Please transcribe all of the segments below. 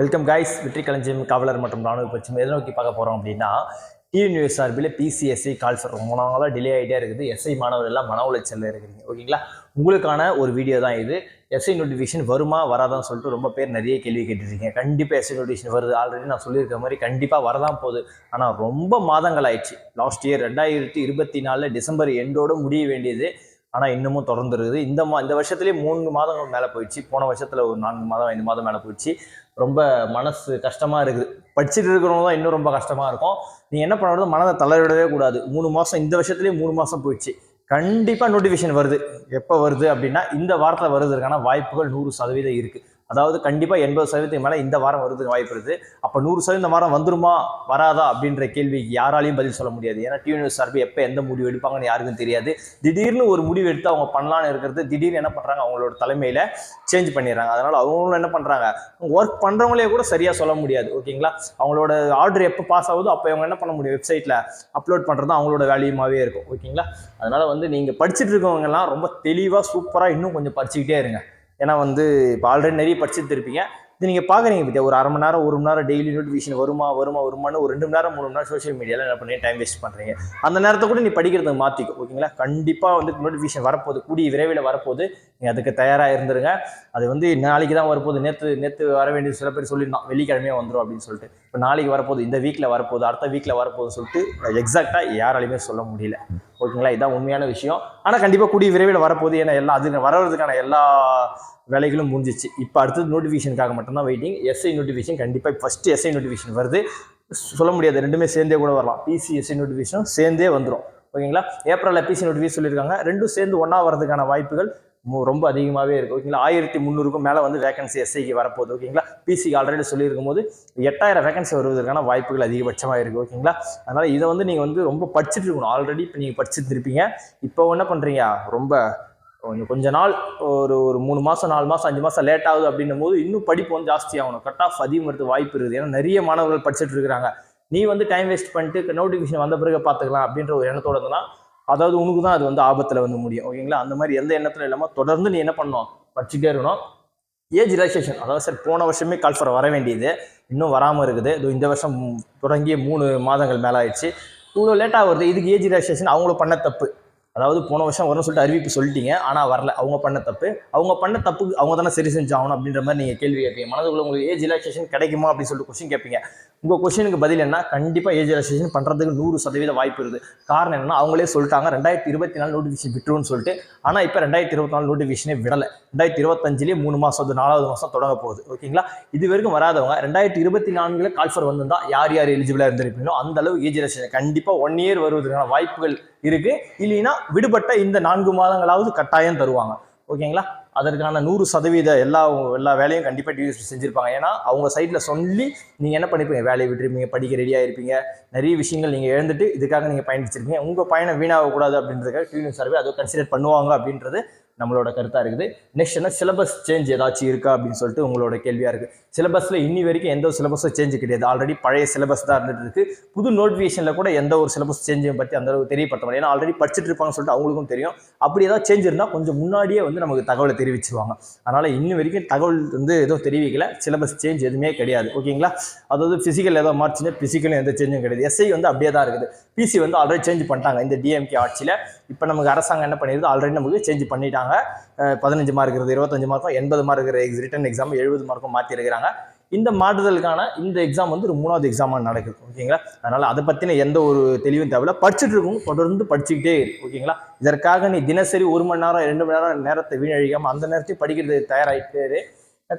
Welcome guys. வெற்றி களஞ்சியம் காவலர் மற்றும் ராணுவ பட்சம் எதை நோக்கி பார்க்க போகிறோம் அப்படின்னா, டிஎன்யூஎஸ் சார்பில் பிசிஎஸ்ஐ கால்ஸ் ரொம்ப நாளாக டிலே ஆகிட்டே இருக்குது. எஸ்ஐ மாணவர்கள் எல்லாம் மன உளைச்சலில் இருக்கிறீங்க. ஓகேங்களா, உங்களுக்கான ஒரு வீடியோ தான் இது. எஸ்ஐ நோட்டிஃபிகேஷன் வருமா வராதான்னு சொல்லிட்டு ரொம்ப பேர் நிறைய கேள்வி கேட்டுருக்கீங்க. கண்டிப்பாக எஸ்ஐ நோட்டிஃபிகேஷன் வருது. ஆல்ரெடி நான் சொல்லியிருக்க மாதிரி கண்டிப்பாக வரதான் போகுது. ஆனால் ரொம்ப மாதங்கள் ஆயிடுச்சு. லாஸ்ட் இயர் 2024 டிசம்பர் எண்டோடு முடிய வேண்டியது. ஆனால் இன்னமும் தொடர்ந்து இருக்குது. இந்த வருஷத்துலேயே 3 மாதங்கள் மேலே போயிடுச்சு. போன வருஷத்தில் ஒரு 4 மாதம் 5 மாதம் மேலே போயிடுச்சு. ரொம்ப மனசு கஷ்டமாக இருக்குது. படிச்சுட்டு இருக்கிறவங்க தான் இன்னும் ரொம்ப கஷ்டமாக இருக்கும். நீங்கள் என்ன பண்ணுறது, மனதை தளர்விடவே கூடாது. 3 மாதம், இந்த வருஷத்துலேயே 3 மாதம் போயிடுச்சு. கண்டிப்பாக நோட்டிஃபிகேஷன் வருது. எப்போ வருது அப்படின்னா, இந்த வாரத்தில் வருவதற்கான வாய்ப்புகள் 100% இருக்குது. அதாவது கண்டிப்பாக 80% மேலே இந்த வாரம் வருதுக்கு வாய்ப்பு இருக்குது. அப்போ 100% இந்த வாரம் வந்துருமா வராதா அப்படின்ற கேள்விக்கு யாராலையும் பதில் சொல்ல முடியாது. ஏன்னா டிஎன்யூஎஸ் சார்பு எப்போ எந்த முடிவு எடுப்பாங்கன்னு யாருக்கும் தெரியாது. திடீர்னு ஒரு முடிவு எடுத்து அவங்க பண்ணலான்னு இருக்கிறது திடீர்னு என்ன பண்ணுறாங்க, அவங்களோட தலைமையில் சேஞ்ச் பண்ணிடுறாங்க. அதனால் அவங்களும் என்ன பண்ணுறாங்க, ஒர்க் பண்ணுறவங்களே கூட சரியாக சொல்ல முடியாது. ஓகேங்களா, அவங்களோட ஆர்டர் எப்போ பாஸ் ஆகுதோ அப்போ அவங்க என்ன பண்ண முடியும், வெப்சைட்டில் அப்லோட் பண்ணுறது அவங்களோட வேல்யூமாகவே இருக்கும். ஓகேங்களா, அதனால் நீங்கள் படிச்சுட்டு இருக்கவங்கலாம் ரொம்ப தெளிவாக சூப்பராக இன்னும் கொஞ்சம் படிச்சுக்கிட்டே இருங்க. ஏன்னா இப்போ ஆல்ரெடி நிறைய படிச்சுட்டு இருப்பீங்க. இது நீங்கள் பார்க்குறீங்க பற்றியா, ஒரு அரை மணி நேரம் 1 மணி நேரம் டெய்லி நோட்டிஃபிகேஷன் வருமானு ஒரு 2 மணி நேரம் 3 மணி நேரம் சோஷியல் மீடியாவில் என்ன பண்ணி டைம் வேஸ்ட் பண்ணுறீங்க. அந்த நேரத்தை கூட நீ படிக்கிறதுக்கு மாற்றிக்கும். ஓகேங்களா, கண்டிப்பாக நோட்டிஃபிகேஷன் வரப்போகுது, கூடிய விரைவில் வரப்போகுது. நீங்கள் அதுக்கு தயாராக இருந்துருங்க. அது நாளைக்கு தான் வரப்போகுது. நேற்று வர வேண்டியது சில பேர் சொல்லியிருந்தான் வெள்ளிக்கிழமையாக வந்துடும் அப்படின்னு சொல்லிட்டு. இப்போ நாளைக்கு வரப்போகுது, இந்த வீக்கில் வரப்போகுது, அடுத்த வீக்கில் வரப்போகுதுன்னு சொல்லிட்டு எக்ஸாக்டாக யாராலையுமே சொல்ல முடியல. ஓகேங்களா, இதுதான் உண்மையான விஷயம். ஆனால் கண்டிப்பாக கூடிய விரைவில் வரப்போகுது. ஏன்னா அது வர்றதுக்கான எல்லா வேலைகளும் முடிஞ்சிச்சு. இப்போ அடுத்தது நோட்டிஃபிகேஷனுக்காக மட்டும்தான் வெயிட்டிங். எஸ்ஐ நோட்டிஃபிகேஷன் கண்டிப்பாக ஃபஸ்ட்டு எஸ்ஐ நோட்டிஃபிகேஷன் வருது. சொல்ல முடியாது, ரெண்டுமே சேர்ந்தே கூட வரலாம். பிசி எஸ்ஐ நோட்டிஃபிகேஷனும் சேர்ந்தே வந்துடும். ஓகேங்களா, ஏப்ரலில் பிசி நோட்டிஃபிகேஷன் சொல்லியிருக்காங்க. ரெண்டும் சேர்ந்து ஒன்றா வரதுக்கான வாய்ப்புகள் ரொம்ப அதிகமாகவே இருக்குது. ஓகேங்களா, 1300க்கும் மேலே வேகன்சி எஸ்ஐக்கு வரப்போகுது. ஓகேங்களா, பிசிக்கு ஆல்ரெடி சொல்லியிருக்கும் போது 8000 வேகன்சி வருவதற்கான வாய்ப்புகள் அதிகபட்சமாக இருக்குது. ஓகேங்களா, அதனால் இதை நீங்கள் ரொம்ப படிச்சுட்டு இருக்கணும். ஆல்ரெடி இப்போ நீங்கள் படிச்சுட்டு இருப்பீங்க. இப்போ என்ன பண்ணுறீங்க, ரொம்ப கொஞ்ச நாள் ஒரு 3 மாதம் 4 மாதம் 5 மாதம் லேட் ஆகுது அப்படின்னும் போது இன்னும் படிப்பு ஜாஸ்தி ஆகணும். கட் ஆஃப் அதிகமாக வாய்ப்பு இருக்குது. ஏன்னா நிறைய மாணவர்கள் படிச்சுட்டு இருக்கிறாங்க. நீ டைம் வேஸ்ட் பண்ணிட்டு நோட்டிஃபிகேஷன் வந்த பிறகு பார்த்துக்கலாம் அப்படின்ற ஒரு எண்ணத்தோட இருந்தால் அதாவது உனக்கு தான் அது ஆபத்தில் முடியும். ஓகேங்களா, அந்த மாதிரி எந்த எண்ணத்துல இல்லாமல் தொடர்ந்து நீ என்ன பண்ணணும், படிச்சுட்டே இருக்கணும். ஏஜ் ரிலாக்ஸேஷன், அதாவது சார் போன வருஷமே கால்ஃபர் வர வேண்டியது இன்னும் வராமல் இருக்குது. இந்த வருஷம் தொடங்கிய 3 மாதங்கள் மேலே ஆயிடுச்சு. இவ்வளோ லேட்டாக வருது. இதுக்கு ஏஜ் ரிலாக்ஸேஷன் அவங்கள பண்ண தப்பு. அதாவது போன வருஷம் வரும்னு சொல்லிட்டு அறிவிப்பு சொல்லிட்டீங்க, ஆனால் வரல. அவங்க பண்ண தப்புக்கு அவங்க தானே சரி செஞ்சாகணும் அப்படின்ற மாதிரி நீங்கள் கேள்வி கேட்பீங்க. மனதுக்குள்ள உங்களுக்கு ஏஜ் ரிலாக்ஸேஷன் கிடைக்குமா அப்படின்னு சொல்லிட்டு கொஸ்டின் கேட்பீங்க. உங்கள் கொஸ்டினுக்கு பதில் என்ன, கண்டிப்பாக ஏஜ் ரிலாக்ஸேஷன் பண்ணுறதுக்கு 100% வாய்ப்பு இருக்குது. காரணம் என்னன்னா, அவங்களே சொல்லிட்டாங்க 2024 நோட்டிஃபிகேஷன் விட்டுருன்னு சொல்லிட்டு. ஆனால் இப்போ 2024 நோட்டிஃபிகேஷனே விடலை. 2025 3 மாதம் 4வது மாதம் தொடங்க போகுது. ஓகேங்களா, இது வரைக்கும் வராதவங்க 2024 கால்ஃபர் வந்திருந்தா யார் எலிஜிபிளாக இருந்திருப்பீங்களோ அந்த அளவு ஏஜ் ரிலாக்ஸேஷன் கண்டிப்பாக 1 இயர் வருவதற்கான வாய்ப்புகள் இருக்கு. இல்லைன்னா விடுபட்ட இந்த 4 மாதங்களாவது கட்டாயம் தருவாங்க. ஓகேங்களா, அதற்கான 100% எல்லா வேலையும் கண்டிப்பாக டியூஎஸ் செஞ்சுருப்பாங்க. ஏன்னா அவங்க சைடில் சொல்லி நீங்கள் என்ன பண்ணிப்பீங்க, வேலையை விட்டுருப்பீங்க, படிக்க ரெடியாக இருப்பீங்க, நிறைய விஷயங்கள் நீங்கள் எழுந்துட்டு இதுக்காக நீங்கள் பயணிச்சிருப்பீங்க. உங்கள் பயணம் வீணாகக்கூடாது அப்படின்றதுக்காக டியூஎஸ் சார்பே அதை கன்சிடர் பண்ணுவாங்க அப்படின்றது நம்மளோட கருத்தாக இருக்குது. நெக்ஸ்ட் என்ன, சிலபஸ் சேஞ்ச் ஏதாச்சும் இருக்கா அப்படின்னு சொல்லிட்டு உங்களோட கேள்வியாக இருக்குது. சிலபஸில் இன்னி வரைக்கும் எந்த ஒரு சிலபஸும் சேஞ்ச் கிடையாது. ஆல்ரெடி பழைய சிலபஸ் தான் இருந்துட்டு இருக்கு. புது நோட்டிஃபிகேஷனில் கூட எந்த ஒரு சிலபஸ் சேஞ்சையும் பற்றி அந்த அளவுக்கு தெரியப்படுத்த முடியாது. ஏன்னா ஆல்ரெடி படிச்சுட்டு இருப்பாங்கன்னு சொல்லிட்டு அவங்களுக்கும் தெரியும். அப்படி ஏதாவது சேஞ்ச் இருந்தால் கொஞ்சம் முன்னாடியே நமக்கு தகவலை தெரிவிச்சிருவாங்க. அதனால் இன்னி வரைக்கும் தகவல் எதுவும் தெரிவிக்கல. சிலபஸ் சேஞ்ச் எதுவுமே கிடையாது. ஓகேங்களா, அதாவது ஃபிசிக்கல் ஏதாவது மார்ச்சுன்னா ஃபிசிக்கலும் எந்த சேஞ்சும் கிடையாது. எஸ்ஐ அப்படியே தான் இருக்குது. பிசி ஆல்ரெடி சேஞ்ச் பண்ணிட்டாங்க இந்த டிஎம்கே ஆட்சியில். இப்போ நமக்கு அரசாங்கம் என்ன பண்ணிடுது, ஆல்ரெடி நமக்கு சேஞ்ச் பண்ணிட்டாங்க. 15 மார்க் இருக்குது, 25 மார்க்கும் 80 மார்க் இருக்கிற ரிட்டன் எக்ஸாம் 70 மார்க்கும் மாற்றி இருக்கிறாங்க. இந்த மாற்றுதலுக்கான இந்த எக்ஸாம் ஒரு 3வது எக்ஸாமாக நடக்குது. ஓகேங்களா, அதனால் அதை பற்றின எந்த ஒரு தெளிவும் தேவையில்ல. படிச்சுட்டு இருக்கும், தொடர்ந்து படிச்சுக்கிட்டே இருக்கு. ஓகேங்களா, இதற்காக நீ தினசரி 1 மணி நேரம் 2 மணி நேரம் நேரத்தை வீணழிக்காமல் அந்த நேரத்தையும் படிக்கிறது தயாராகிட்டே.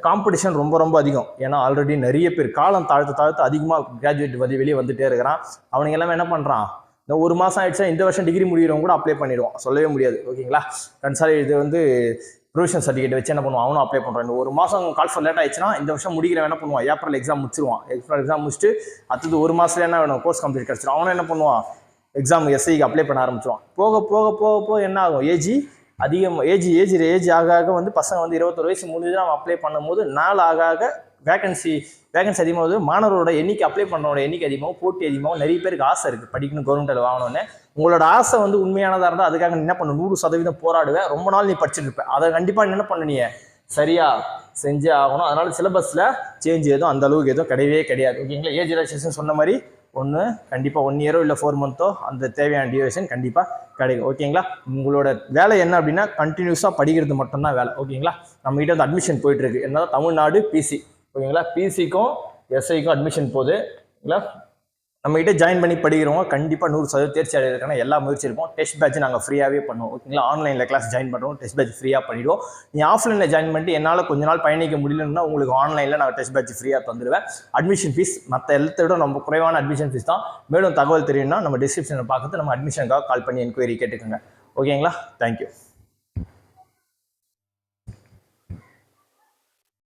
காம்படிஷன் ரொம்ப அதிகம். ஏன்னா ஆல்ரெடி நிறைய பேர் காலம் தாழ்த்து அதிகமாக கிராஜுவேட் வெளியே வந்துட்டே இருக்கிறான். அவனுங்க எல்லாமே என்ன பண்ணுறான், இந்த 1 மாதம் ஆயிடுச்சா இந்த வருஷம் டிகிரி முடிகிறவங்க கூட அப்ளை பண்ணிடுவான், சொல்லவே முடியாது. ஓகேங்களா, இது ப்ரொவிஷன் சர்டிஃபிகேட் வச்சு என்ன பண்ணுவான், அவனும் அப்ளை பண்ணுறான். இந்த 1 மாதம் கால்ஃபர் லேட் ஆயிடுச்சுன்னா இந்த வருஷம் முடிக்கிறவன் என்ன பண்ணுவான், ஏப்ரல் எக்ஸாம் முடிச்சிருவான். ஏப்ரல் எக்ஸாம் முடிச்சுட்டு அடுத்தது 1 மாதத்துல என்ன வேணும், கோர்ஸ் கம்ப்ளீட் கிடச்சிடும். அவனும் என்ன பண்ணுவான், எக்ஸாம் எஸ்ஐக்கு அப்ளை பண்ண ஆரம்பிச்சிடுவான். போக என்ன ஆகும், ஏஜ் ஆக பசங்க 21 வயசு முடிஞ்சு அவன் அப்ளை பண்ணும்போது நாள் ஆக வேகன்சி அதிகமாகுது. மாணவரோட எண்ணிக்கை, அப்ளை பண்ணுறோட எண்ணிக்கை அதிகமாகவும், போட்டி அதிகமாகவும். நிறைய பேருக்கு ஆசை இருக்குது படிக்கணும், கவர்மெண்ட்டில் வாங்கணும்னு. உங்களோட ஆசை உண்மையானதாக இருந்தால் அதுக்காக என்ன பண்ணணும், 100% போராடுவேன். ரொம்ப நாள் நீ படிச்சுட்டு இருப்பேன். அதை கண்டிப்பாக என்ன பண்ண, நீ சரியாக செஞ்சே ஆகணும். அதனால் சிலபஸில் சேஞ்ச் எதுவும் அந்த அளவுக்கு எதுவும் கிடையாது. ஓகேங்களா? ஏஜ் ரிலாக்ஸேஷன் சொன்ன மாதிரி ஒன்று கண்டிப்பாக 1 இயரோ இல்லை 4 மந்த்தோ அந்த தேவையான டியூரேஷன் கண்டிப்பாக கிடைக்கும். ஓகேங்களா? உங்களோட வேலை என்ன அப்படின்னா கண்டினியூஸாக படிக்கிறது மட்டும்தான் வேலை. ஓகேங்களா? நம்மகிட்ட வந்து அட்மிஷன் போயிட்டுருக்கு. என்னதான் தமிழ்நாடு பிசி. ஓகேங்களா? பிசிக்கும் எஸ்ஐக்கும் அட்மிஷன் போகுது. ஓகேங்களா? நம்மகிட்ட ஜாயின் பண்ணி படிக்கிறவங்க கண்டிப்பாக 100% தேர்ச்சி அடைகிறதுக்கான எல்லா முயற்சி இருக்கும். டெஸ்ட் பேட்ச் நாங்கள் ஃப்ரீயாகவே பண்ணுவோம். ஓகேங்களா? ஆன்லைனில் கிளாஸ் ஜாயின் பண்ணுறோம், டெஸ்ட் பேட்ச் ஃப்ரீயாக பண்ணிவிடுவோம். நீ ஆஃப்லைனில் ஜாயின் பண்ணிட்டு என்னால் கொஞ்ச நாள் பயணிக்க முடியலன்னா உங்களுக்கு ஆன்லைனில் நான் டெஸ்ட் பேட்ச் ஃப்ரீயாக தந்துடுவேன். அட்மிஷன் ஃபீஸ் மற்ற எல்லாத்த விட நம்ம குறைவான அட்மிஷன் ஃபீஸ் தான். மேலும் தகவல் தெரியும்னா நம்ம டிஸ்கிரிப்ஷனில் பார்த்து நம்ம அட்மிஷனுக்காக கால் பண்ணி என்கொயரி கேட்டுக்கோங்க. ஓகேங்களா? தேங்க்யூ.